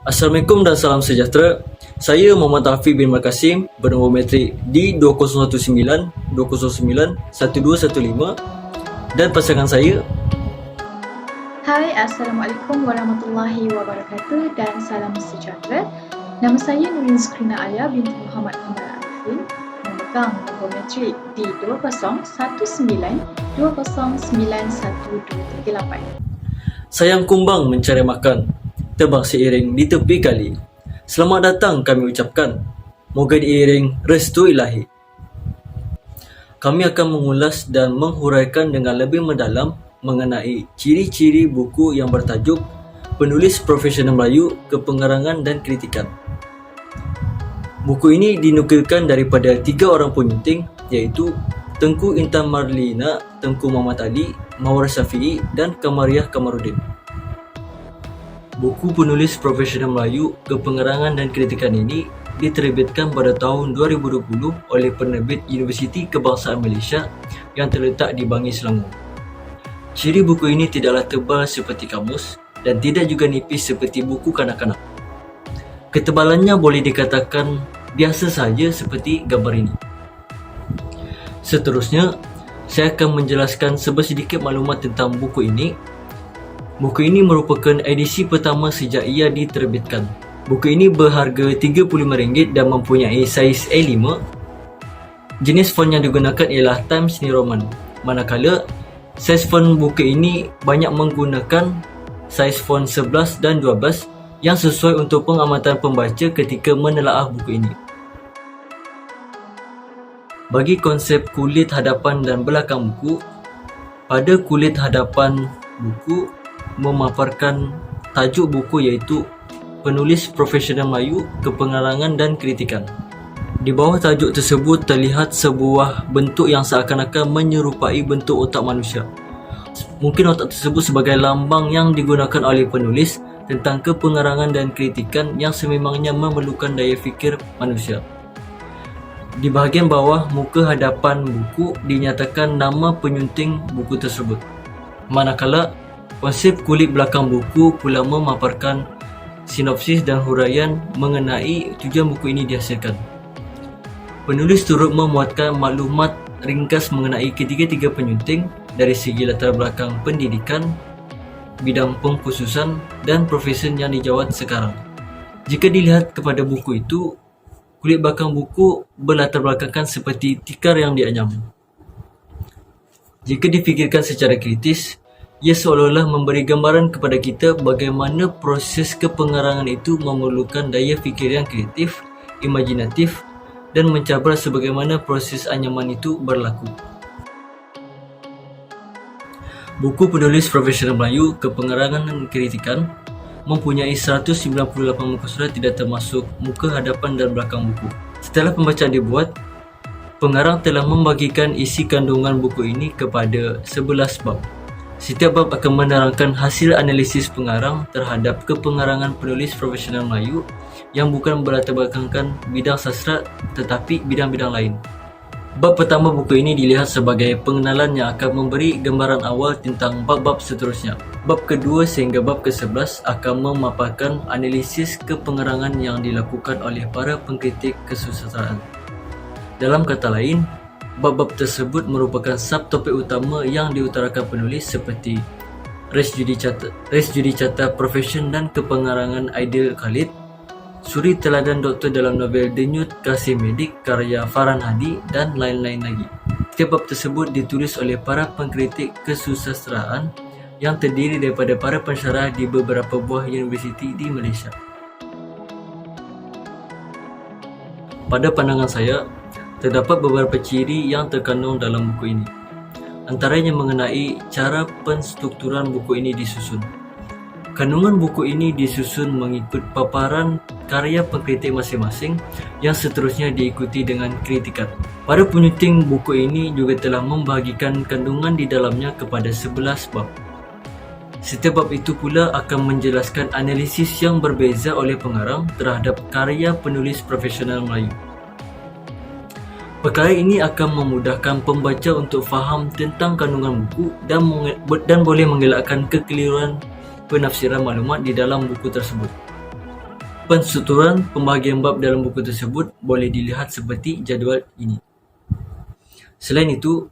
Assalamualaikum dan salam sejahtera. Saya Muhammad Taufik bin Markasim bernombor metrik D2019 209 1215 dan pasangan saya. Hai, Assalamualaikum warahmatullahi wabarakatuh dan salam sejahtera. Nama saya Nurin Zukrina Alia binti Muhammad Kamal Arifin, memegang nombor metrik D2019 2091238. Sayang kumbang mencari makan, terbang seiring di tepi kali. Selamat datang kami ucapkan, moga diiring restu ilahi. Kami akan mengulas dan menghuraikan dengan lebih mendalam mengenai ciri-ciri buku yang bertajuk Penulis Profesional Melayu, Kepengarangan dan Kritikan. Buku ini dinukilkan daripada 3 orang penyunting, iaitu Tengku Intan Marlina, Tengku Muhammad Ali, Mawar Syafi'i dan Kamariah Kamaruddin. Buku Penulis Profesional Melayu, Kepengarangan dan Kritikan ini diterbitkan pada tahun 2020 oleh penerbit Universiti Kebangsaan Malaysia yang terletak di Bangi, Selangor. Ciri buku ini tidaklah tebal seperti kamus dan tidak juga nipis seperti buku kanak-kanak. Ketebalannya boleh dikatakan biasa saja seperti gambar ini. Seterusnya, saya akan menjelaskan sedikit maklumat tentang buku ini. Buku ini merupakan edisi pertama sejak ia diterbitkan. Buku ini berharga RM35 dan mempunyai saiz A5. Jenis font yang digunakan ialah Times New Roman, manakala saiz font buku ini banyak menggunakan saiz font 11 dan 12 yang sesuai untuk pengamatan pembaca ketika menelaah buku ini. Bagi konsep kulit hadapan dan belakang buku, pada kulit hadapan buku memaparkan tajuk buku iaitu Penulis Profesional Melayu, Kepengarangan dan Kritikan. Di bawah tajuk tersebut terlihat sebuah bentuk yang seakan-akan menyerupai bentuk otak manusia. Mungkin otak tersebut sebagai lambang yang digunakan oleh penulis tentang kepengarangan dan kritikan yang sememangnya memerlukan daya fikir manusia. Di bahagian bawah muka hadapan buku dinyatakan nama penyunting buku tersebut. Manakala konsep kulit belakang buku pula memaparkan sinopsis dan huraian mengenai tujuan buku ini dihasilkan. Penulis turut memuatkan maklumat ringkas mengenai ketiga-tiga penyunting dari segi latar belakang pendidikan, bidang pengkhususan dan profesi yang dijawat sekarang. Jika dilihat kepada buku itu, kulit belakang buku berlatar belakangkan seperti tikar yang dianyam. Jika difikirkan secara kritis, ia seolah-olah memberi gambaran kepada kita bagaimana proses kepengarangan itu memerlukan daya fikir yang kreatif, imajinatif dan mencabar sebagaimana proses anyaman itu berlaku. Buku Penulis Profesional Melayu, Kepengarangan dan Kritikan mempunyai 198 muka surat tidak termasuk muka hadapan dan belakang buku. Setelah pembacaan dibuat, pengarang telah membagikan isi kandungan buku ini kepada 11 bab. Setiap bab akan menerangkan hasil analisis pengarang terhadap kepengarangan penulis profesional Melayu yang bukan berlatar belakangkan bidang sastra tetapi bidang-bidang lain. Bab pertama buku ini dilihat sebagai pengenalan yang akan memberi gambaran awal tentang bab-bab seterusnya. Bab kedua sehingga bab ke-11 akan memaparkan analisis kepengarangan yang dilakukan oleh para pengkritik kesusastraan. Dalam kata lain, bab-bab tersebut merupakan subtopik utama yang diutarakan penulis seperti res judicata profession dan kepengarangan Aidil Khalid, suri teladan doktor dalam novel Denyut Kasih Medik karya Farhan Hadi dan lain-lain lagi. Setiap bab tersebut ditulis oleh para pengkritik kesusastraan yang terdiri daripada para pensyarah di beberapa buah universiti di Malaysia. Pada pandangan saya, terdapat beberapa ciri yang terkandung dalam buku ini. Antaranya mengenai cara penstrukturan buku ini disusun. Kandungan buku ini disusun mengikut paparan karya pengkritik masing-masing yang seterusnya diikuti dengan kritikan. Para penyunting buku ini juga telah membahagikan kandungan di dalamnya kepada 11 bab. Setiap bab itu pula akan menjelaskan analisis yang berbeza oleh pengarang terhadap karya penulis profesional Melayu. Perkara ini akan memudahkan pembaca untuk faham tentang kandungan buku dan boleh mengelakkan kekeliruan penafsiran maklumat di dalam buku tersebut. Pensuturan pembahagian bab dalam buku tersebut boleh dilihat seperti jadual ini. Selain itu,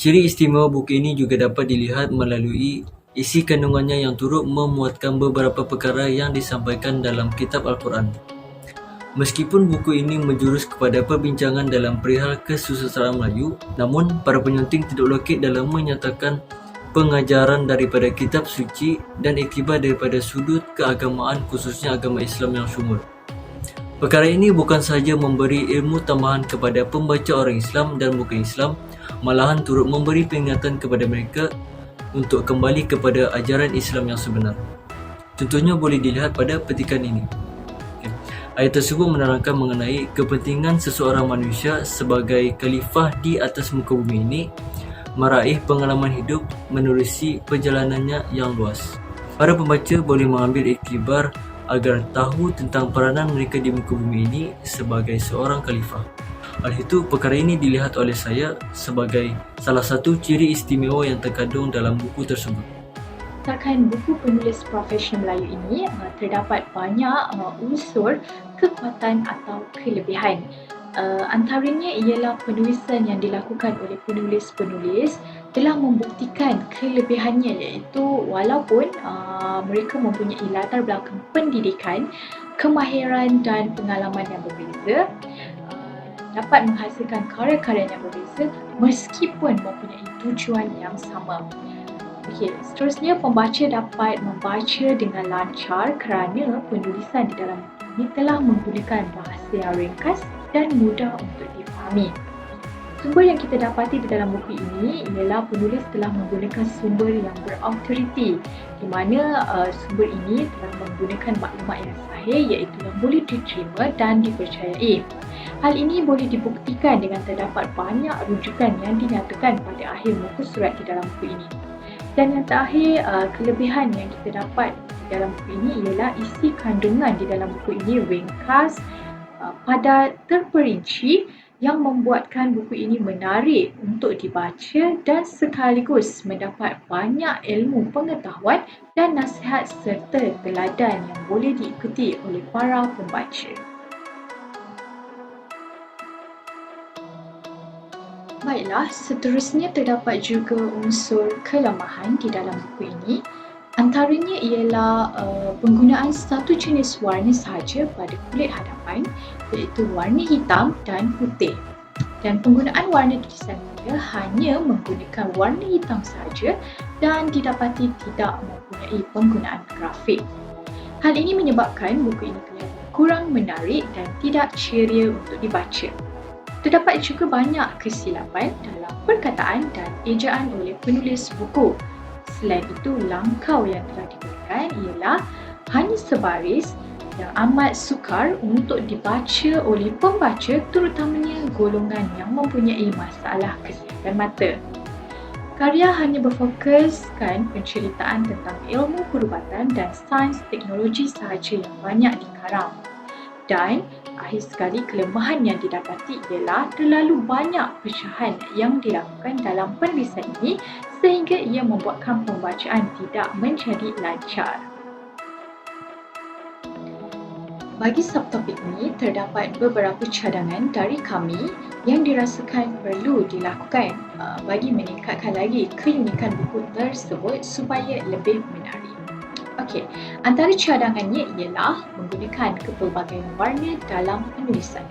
ciri istimewa buku ini juga dapat dilihat melalui isi kandungannya yang turut memuatkan beberapa perkara yang disampaikan dalam kitab Al-Quran. Meskipun buku ini menjurus kepada perbincangan dalam perihal kesusastraan Melayu, namun para penyunting tidak lokek dalam menyatakan pengajaran daripada kitab suci dan iktibar daripada sudut keagamaan, khususnya agama Islam yang syumul. Perkara ini bukan sahaja memberi ilmu tambahan kepada pembaca orang Islam dan bukan Islam, malahan turut memberi peringatan kepada mereka untuk kembali kepada ajaran Islam yang sebenar. Contohnya boleh dilihat pada petikan ini. Ayat tersebut menerangkan mengenai kepentingan seseorang manusia sebagai khalifah di atas muka bumi ini meraih pengalaman hidup menerusi perjalanannya yang luas. Para pembaca boleh mengambil iktibar agar tahu tentang peranan mereka di muka bumi ini sebagai seorang khalifah. Oleh itu, perkara ini dilihat oleh saya sebagai salah satu ciri istimewa yang terkandung dalam buku tersebut. Berdasarkan buku penulis profesional Melayu ini, terdapat banyak unsur kekuatan atau kelebihan. Antaranya ialah penulisan yang dilakukan oleh penulis-penulis telah membuktikan kelebihannya, iaitu walaupun mereka mempunyai latar belakang pendidikan, kemahiran dan pengalaman yang berbeza, dapat menghasilkan karya-karya yang berbeza meskipun mempunyai tujuan yang sama. Okey, seterusnya pembaca dapat membaca dengan lancar kerana penulisan di dalam buku ini telah menggunakan bahasa yang ringkas dan mudah untuk difahami. Sumber yang kita dapati di dalam buku ini ialah penulis telah menggunakan sumber yang berautoriti, di mana sumber ini telah menggunakan maklumat yang sahih, iaitu yang boleh diterima dan dipercayai. Hal ini boleh dibuktikan dengan terdapat banyak rujukan yang dinyatakan pada akhir muka surat di dalam buku ini. Dan yang terakhir, kelebihan yang kita dapat di dalam buku ini ialah isi kandungan di dalam buku ini ringkas, padat, terperinci yang membuatkan buku ini menarik untuk dibaca dan sekaligus mendapat banyak ilmu pengetahuan dan nasihat serta teladan yang boleh diikuti oleh para pembaca. Baiklah, seterusnya terdapat juga unsur kelemahan di dalam buku ini. Antaranya ialah penggunaan satu jenis warna sahaja pada kulit hadapan, iaitu warna hitam dan putih. Dan penggunaan warna tulisan muda hanya menggunakan warna hitam sahaja dan didapati tidak mempunyai penggunaan grafik. Hal ini menyebabkan buku ini kelihatan kurang menarik dan tidak ceria untuk dibaca. Terdapat juga banyak kesilapan dalam perkataan dan ejaan oleh penulis buku. Selain itu, langkau yang telah digunakan ialah hanya sebaris yang amat sukar untuk dibaca oleh pembaca, terutamanya golongan yang mempunyai masalah kesihatan mata. Karya hanya berfokuskan penceritaan tentang ilmu perubatan dan sains teknologi sahaja yang banyak dikarang. Dan akhir sekali, kelemahan yang didapati ialah terlalu banyak pecahan yang dilakukan dalam penulisan ini sehingga ia membuatkan pembacaan tidak menjadi lancar. Bagi subtopik ini, terdapat beberapa cadangan dari kami yang dirasakan perlu dilakukan bagi meningkatkan lagi keunikan buku tersebut supaya lebih menarik. Okey, antara cadangannya ialah menggunakan kepelbagaian warna dalam penulisan.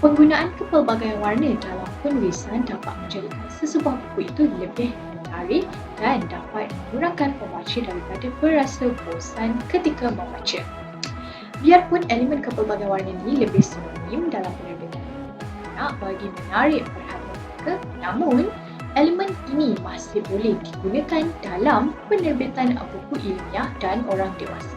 Penggunaan kepelbagaian warna dalam penulisan dapat menjadikan sesebuah buku itu lebih menarik dan dapat mengurangkan pembaca daripada berasa bosan ketika membaca. Biarpun elemen kepelbagaian warna ini lebih sinonim dalam penerbitan anak bagi menarik perhatian mereka, namun elemen ini masih boleh digunakan dalam penerbitan buku ilmiah dan orang dewasa.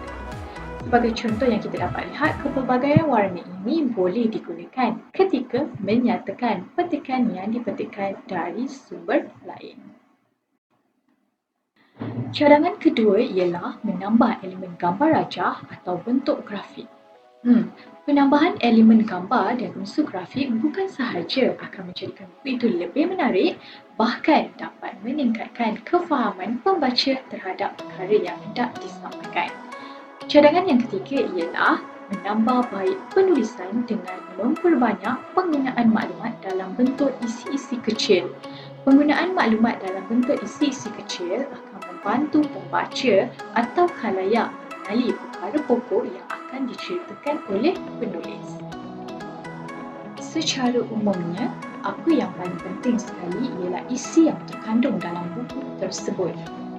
Sebagai contoh yang kita dapat lihat, kepelbagaian warna ini boleh digunakan ketika menyatakan petikan yang dipetikkan dari sumber lain. Cadangan kedua ialah menambah elemen gambar rajah atau bentuk grafik. Penambahan elemen gambar dan unsur grafik bukan sahaja akan menjadikan buku itu lebih menarik, bahkan dapat meningkatkan kefahaman pembaca terhadap perkara yang hendak disampaikan. Cadangan yang ketiga ialah menambah baik penulisan dengan memperbanyak penggunaan maklumat dalam bentuk isi-isi kecil. Penggunaan maklumat dalam bentuk isi-isi kecil akan membantu pembaca atau khalayak mengenali perkara pokok yang akan diceritakan oleh penulis. Secara umumnya, apa yang paling penting sekali ialah isi yang terkandung dalam buku tersebut.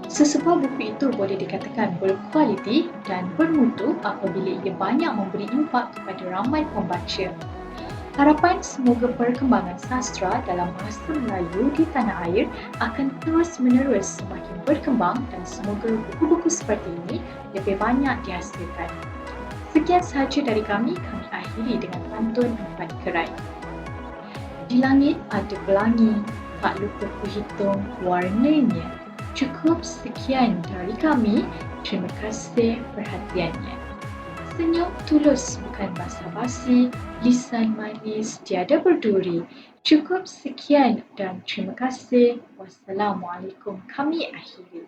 Sesebuah buku itu boleh dikatakan berkualiti dan bermutu apabila ia banyak memberi impak kepada ramai pembaca. Harapan semoga perkembangan sastra dalam bahasa Melayu di tanah air akan terus-menerus semakin berkembang dan semoga buku-buku seperti ini lebih banyak dihasilkan. Sekian sahaja dari kami akhiri dengan pantun 4 kerat. Di langit ada pelangi, tak lupa ku hitung warnanya. Cukup sekian dari kami, terima kasih perhatiannya. Senyum tulus bukan basa-basi, lisan manis tiada berduri. Cukup sekian dan terima kasih. Wassalamualaikum. Kami akhiri.